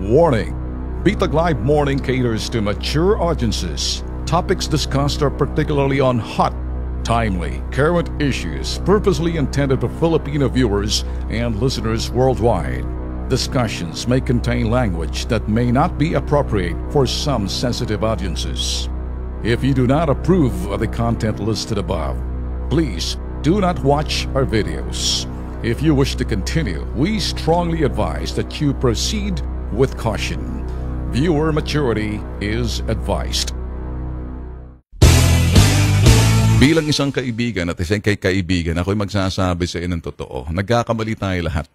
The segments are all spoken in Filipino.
Warning! Bitag Live Morning caters to mature audiences. Topics discussed are particularly on hot, timely, current issues purposely intended for Filipino viewers and listeners worldwide. Discussions may contain language that may not be appropriate for some sensitive audiences. If you do not approve of the content listed above, please do not watch our videos. If you wish to continue, we strongly advise that you proceed with caution. Viewer maturity is advised. Bilang isang kaibigan at isang kaibigan, ako'y magsasabi sa inyo ng totoo. Nagkakamali tayo lahat,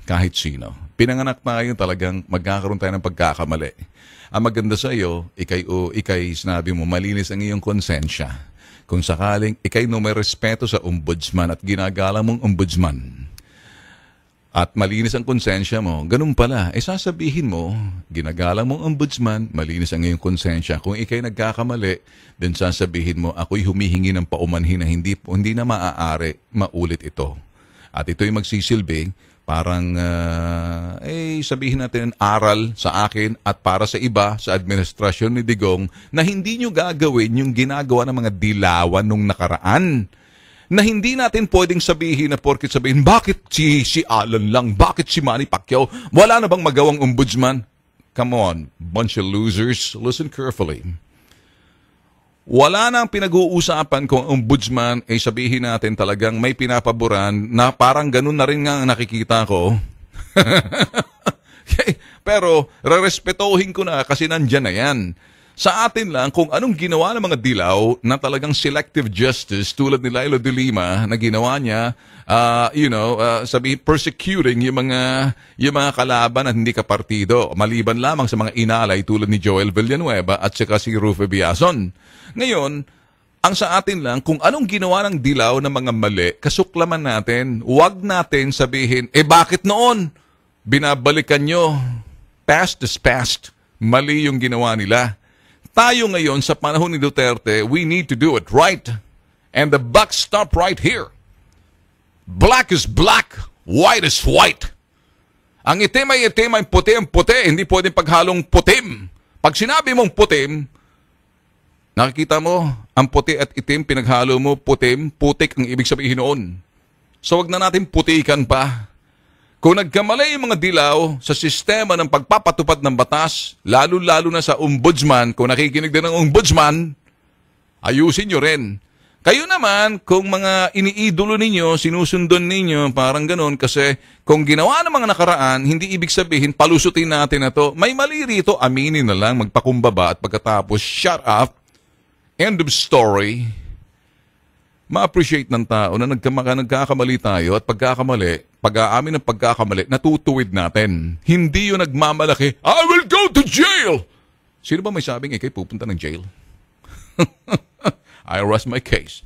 kahit sino. Pinanganak tayo talagang magkakaroon tayo ng pagkakamali. Ang maganda sa iyo, ikay sinabi mo, malinis ang iyong konsensya. Kung sakaling ikay may respeto sa ombudsman at ginagalang mong ombudsman, at malinis ang konsensya mo, ganun pala, sasabihin mo, ginagalang mong ombudsman, malinis ang iyong konsensya. Kung ikay nagkakamali, then sasabihin mo, ako'y humihingi ng paumanhin na hindi na maaari maulit ito. At ito'y magsisilbing, parang, sabihin natin, aral sa akin at para sa iba, sa administrasyon ni Digong, na hindi nyo gagawin yung ginagawa ng mga dilawan nung nakaraan. Na hindi natin pwedeng sabihin na porket sabihin, bakit si Alan lang? Bakit si Manny Pacquiao? Wala na bang magawang ombudsman? Come on, bunch of losers. Listen carefully. Wala nang pinag-uusapan kung ombudsman ay sabihin natin talagang may pinapaboran na parang ganun na rin nga nakikita ko. Pero rerespetohin ko na kasi nandyan na yan. Sa atin lang kung anong ginawa ng mga dilaw na talagang selective justice tulad ni Lilo de Lima na ginawa niya, persecuting yung mga kalaban at hindi kapartido. Maliban lamang sa mga inalay tulad ni Joel Villanueva at saka si Rufo Biazon. Ngayon, ang sa atin lang kung anong ginawa ng dilaw ng mga mali, kasuklaman natin, huwag natin sabihin, bakit noon? Binabalikan nyo. Past is past. Mali yung ginawa nila. Tayo ngayon sa panahon ni Duterte, we need to do it right. And the buck stop right here. Black is black, white is white. Ang itim ay itim, ang puti ang puti. Hindi pwedeng paghalong putim. Pag sinabi mong putim, nakikita mo, ang puti at itim, pinaghalo mo, putim, putik ang ibig sabihin noon. So wag na natin putikan pa. Kung nagkamali yung mga dilaw sa sistema ng pagpapatupad ng batas, lalo-lalo na sa ombudsman, kung nakikinig din ng ombudsman, ayusin nyo rin. Kayo naman, kung mga iniidolo ninyo, sinusundon ninyo, parang ganon, kasi kung ginawa ng mga nakaraan, hindi ibig sabihin, palusutin natin na to. May mali rito, aminin na lang, magpakumbaba at pagkatapos, shut up, end of story. Ma-appreciate ng tao na nagkakamali tayo at pag-aamin ng pagkakamali, natutuwid natin. Hindi yun nagmamalaki, I will go to jail! Sino ba may sabing ikay pupunta ng jail? I rest my case.